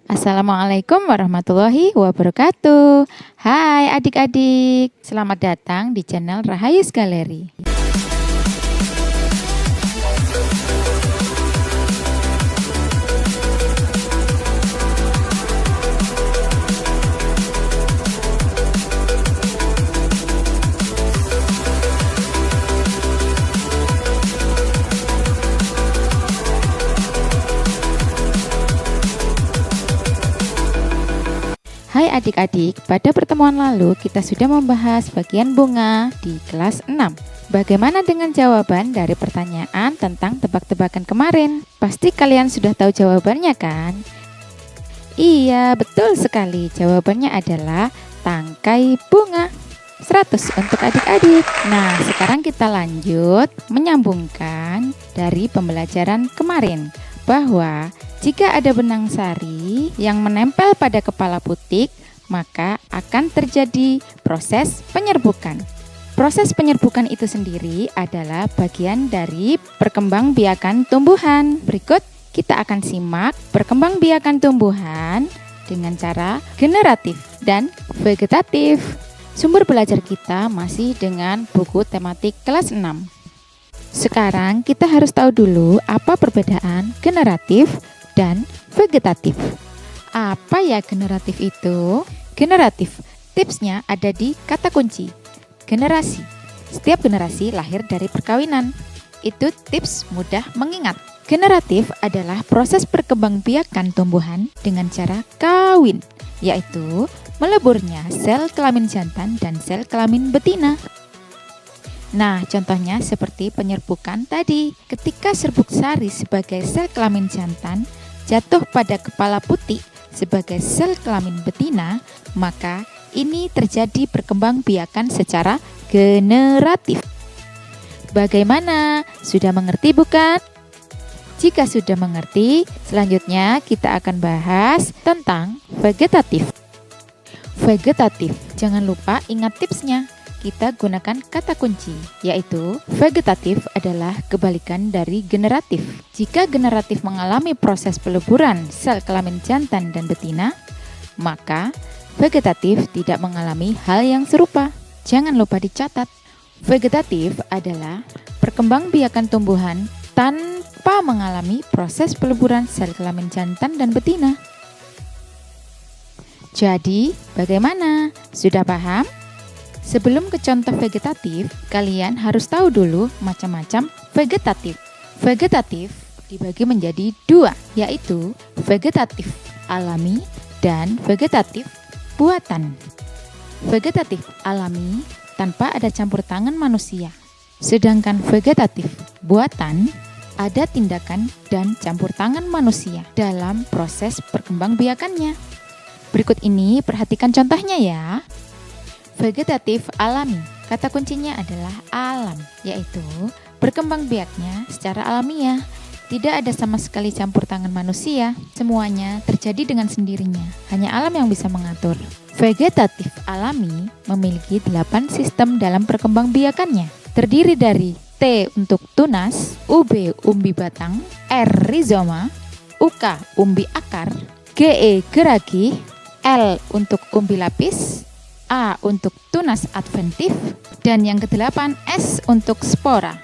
Assalamualaikum warahmatullahi wabarakatuh. Hai adik-adik, selamat datang di channel Rahayus Galeri. Hai adik-adik, pada pertemuan lalu kita sudah membahas bagian bunga di kelas 6. Bagaimana dengan jawaban dari pertanyaan tentang tebak-tebakan kemarin? Pasti kalian sudah tahu jawabannya kan? Iya, betul sekali. Jawabannya adalah tangkai bunga. 100 untuk adik-adik. Nah, sekarang kita lanjut menyambungkan dari pembelajaran kemarin bahwa jika ada benang sari yang menempel pada kepala putik, maka akan terjadi proses penyerbukan. Proses penyerbukan itu sendiri adalah bagian dari perkembangbiakan tumbuhan. Berikut kita akan simak perkembangbiakan tumbuhan dengan cara generatif dan vegetatif. Sumber belajar kita masih dengan buku tematik kelas 6. Sekarang kita harus tahu dulu apa perbedaan generatif dan vegetatif. Apa ya generatif itu? Generatif, tipsnya ada di kata kunci. Generasi, setiap generasi lahir dari perkawinan. Itu tips mudah mengingat. Generatif adalah proses perkembangbiakan tumbuhan dengan cara kawin, yaitu meleburnya sel kelamin jantan dan sel kelamin betina. Nah, contohnya seperti penyerbukan tadi. Ketika serbuk sari sebagai sel kelamin jantan jatuh pada kepala putik sebagai sel kelamin betina, maka ini terjadi perkembangbiakan secara generatif. Bagaimana? Sudah mengerti bukan? Jika sudah mengerti, selanjutnya kita akan bahas tentang vegetatif. Vegetatif, jangan lupa ingat tipsnya. Kita gunakan kata kunci, yaitu vegetatif adalah kebalikan dari generatif. Jika generatif mengalami proses peleburan sel kelamin jantan dan betina, maka vegetatif tidak mengalami hal yang serupa. Jangan lupa dicatat. Vegetatif adalah perkembangbiakan tumbuhan tanpa mengalami proses peleburan sel kelamin jantan dan betina. Jadi, bagaimana? Sudah paham? Sebelum ke contoh vegetatif, kalian harus tahu dulu macam-macam vegetatif. Vegetatif dibagi menjadi dua, yaitu vegetatif alami dan vegetatif buatan. Vegetatif alami tanpa ada campur tangan manusia. Sedangkan vegetatif buatan ada tindakan dan campur tangan manusia dalam proses perkembangbiakannya. Berikut ini perhatikan contohnya ya. Vegetatif alami, kata kuncinya adalah alam, yaitu berkembang biaknya secara alamiah. Tidak ada sama sekali campur tangan manusia, semuanya terjadi dengan sendirinya. Hanya alam yang bisa mengatur. Vegetatif alami memiliki 8 sistem dalam perkembangbiakannya. Terdiri dari T untuk tunas, UB umbi batang, R rizoma, UK umbi akar, GE geragi, L untuk umbi lapis, A untuk tunas adventif, dan yang ke-8 S untuk spora.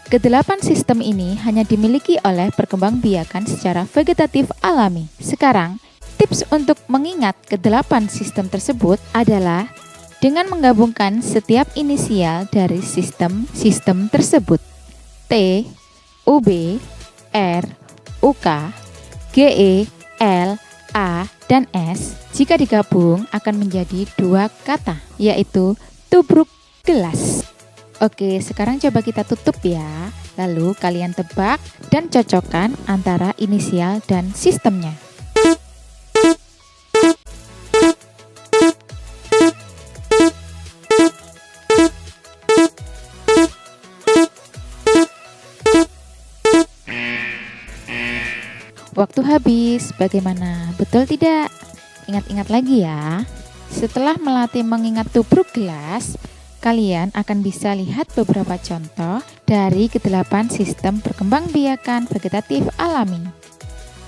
Ke-8 sistem ini hanya dimiliki oleh perkembangbiakan secara vegetatif alami. Sekarang, tips untuk mengingat ke-8 sistem tersebut adalah dengan menggabungkan setiap inisial dari sistem tersebut. T, UB, R, UK, GE, L, A, dan S jika digabung akan menjadi 2 kata, yaitu tubruk gelas. Oke, sekarang coba kita tutup ya. Lalu kalian tebak dan cocokkan antara inisial dan sistemnya. Waktu habis, bagaimana? Betul tidak? Ingat-ingat lagi ya. Setelah melatih mengingat tubruk gelas, kalian akan bisa lihat beberapa contoh dari ke-8 sistem perkembangbiakan vegetatif alami.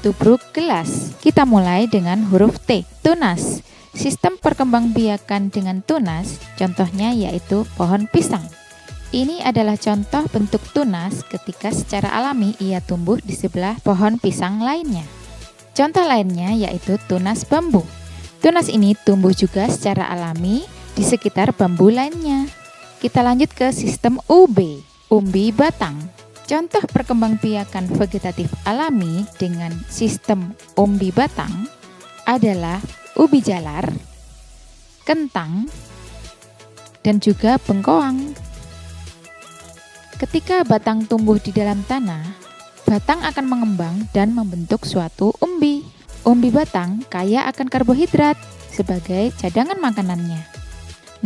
tubruk gelas. Kita mulai dengan huruf T, tunas. Sistem perkembangbiakan dengan tunas, contohnya yaitu pohon pisang. Ini adalah contoh bentuk tunas ketika secara alami ia tumbuh di sebelah pohon pisang lainnya. Contoh lainnya yaitu tunas bambu. Tunas ini tumbuh juga secara alami di sekitar bambu lainnya. Kita lanjut ke sistem UB, umbi batang. Contoh perkembangbiakan vegetatif alami dengan sistem umbi batang adalah ubi jalar, kentang, dan juga bengkoang. Ketika batang tumbuh di dalam tanah, batang akan mengembang dan membentuk suatu umbi. Umbi batang kaya akan karbohidrat sebagai cadangan makanannya.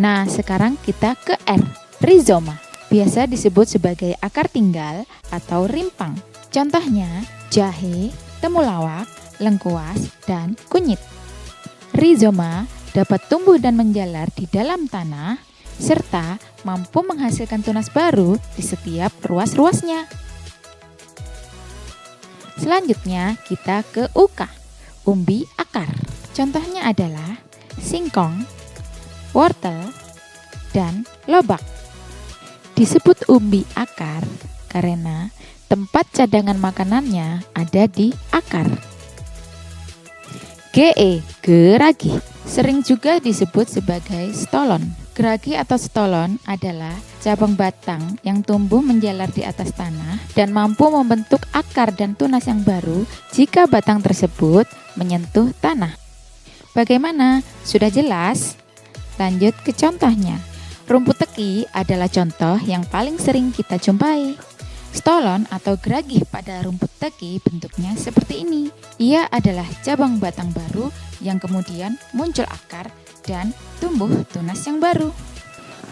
Nah, sekarang kita ke R, rizoma. Biasa disebut sebagai akar tinggal atau rimpang. Contohnya jahe, temulawak, lengkuas, dan kunyit. Rizoma dapat tumbuh dan menjalar di dalam tanah serta mampu menghasilkan tunas baru di setiap ruas-ruasnya. Selanjutnya kita ke UK, umbi akar. Contohnya adalah singkong, wortel, dan lobak. Disebut umbi akar karena tempat cadangan makanannya ada di akar. GE, geragi, sering juga disebut sebagai stolon. Geragi atau stolon adalah cabang batang yang tumbuh menjalar di atas tanah dan mampu membentuk akar dan tunas yang baru jika batang tersebut menyentuh tanah. Bagaimana? Sudah jelas? Lanjut ke contohnya. Rumput teki adalah contoh yang paling sering kita jumpai. Stolon atau geragih pada rumput teki bentuknya seperti ini. Ia adalah cabang batang baru yang kemudian muncul akar dan tumbuh tunas yang baru.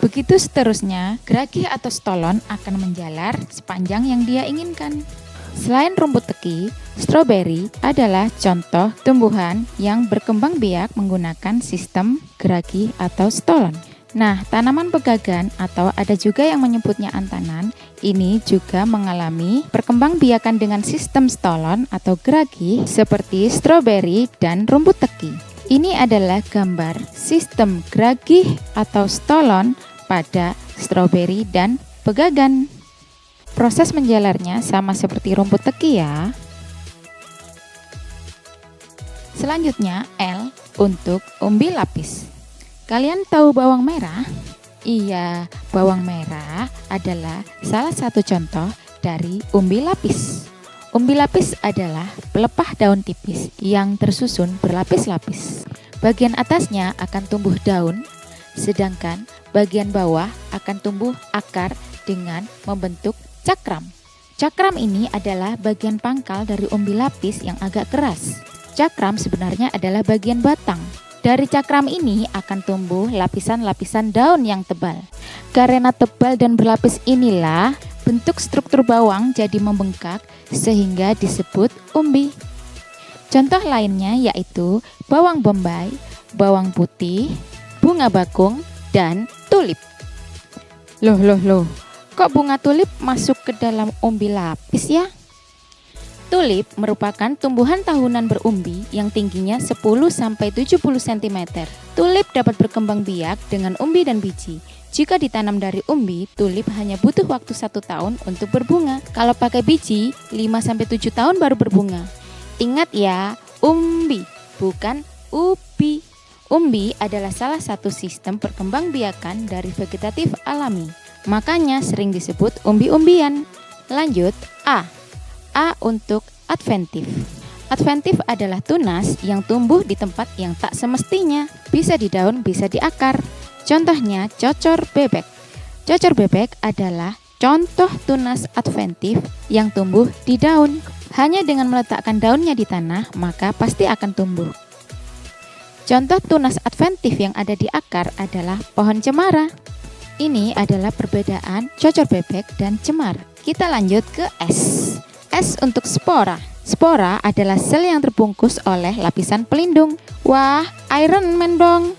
Begitu seterusnya, geragih atau stolon akan menjalar sepanjang yang dia inginkan. Selain rumput teki, stroberi adalah contoh tumbuhan yang berkembang biak menggunakan sistem geragih atau stolon. Nah, tanaman pegagan atau ada juga yang menyebutnya antanan, ini juga mengalami perkembangbiakan dengan sistem stolon atau geragih seperti stroberi dan rumput teki. Ini adalah gambar sistem geragih atau stolon pada stroberi dan pegagan. Proses menjalarnya sama seperti rumput teki ya. Selanjutnya L untuk umbi lapis. Kalian tahu bawang merah? Iya, bawang merah adalah salah satu contoh dari umbi lapis. Umbi lapis adalah pelepah daun tipis yang tersusun berlapis-lapis. Bagian atasnya akan tumbuh daun, sedangkan bagian bawah akan tumbuh akar dengan membentuk cakram. Cakram ini adalah bagian pangkal dari umbi lapis yang agak keras. Cakram sebenarnya adalah bagian batang. Dari cakram ini akan tumbuh lapisan-lapisan daun yang tebal. Karena tebal dan berlapis inilah bentuk struktur bawang jadi membengkak sehingga disebut umbi. Contoh lainnya yaitu bawang bombay, bawang putih, bunga bakung, dan tulip. Loh. Kok bunga tulip masuk ke dalam umbi lapis ya? Tulip merupakan tumbuhan tahunan berumbi yang tingginya 10-70 cm. Tulip dapat berkembang biak dengan umbi dan biji. Jika ditanam dari umbi, tulip hanya butuh waktu 1 tahun untuk berbunga. Kalau pakai biji, 5-7 tahun baru berbunga. Ingat ya, umbi, bukan ubi. Umbi adalah salah satu sistem perkembangbiakan dari vegetatif alami. Makanya sering disebut umbi-umbian. Lanjut A. A untuk adventif. Adventif adalah tunas yang tumbuh di tempat yang tak semestinya. Bisa di daun, bisa di akar. Contohnya cocor bebek. Cocor bebek adalah contoh tunas adventif yang tumbuh di daun. Hanya dengan meletakkan daunnya di tanah, maka pasti akan tumbuh. Contoh tunas adventif yang ada di akar adalah pohon cemara. Ini adalah perbedaan cocor bebek dan cemara. Kita lanjut ke S. S untuk spora. Spora adalah sel yang terbungkus oleh lapisan pelindung. Wah, Iron Man dong.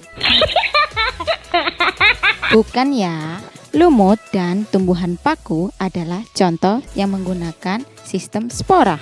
Bukan ya. Lumut dan tumbuhan paku adalah contoh yang menggunakan sistem spora.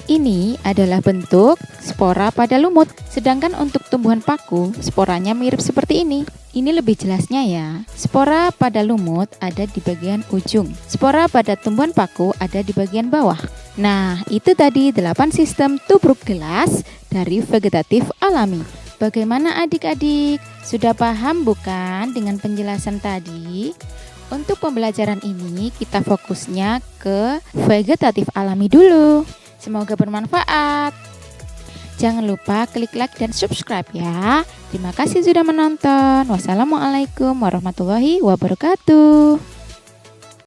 Ini adalah bentuk spora pada lumut. Sedangkan untuk tumbuhan paku, sporanya mirip seperti ini. Ini lebih jelasnya ya. Spora pada lumut ada di bagian ujung. Spora pada tumbuhan paku ada di bagian bawah. Nah, itu tadi 8 sistem tubruk gelas dari vegetatif alami. Bagaimana adik-adik? Sudah paham bukan dengan penjelasan tadi? Untuk pembelajaran ini kita fokusnya ke vegetatif alami dulu. Semoga bermanfaat. Jangan lupa klik like dan subscribe ya. Terima kasih sudah menonton. Wassalamualaikum warahmatullahi wabarakatuh.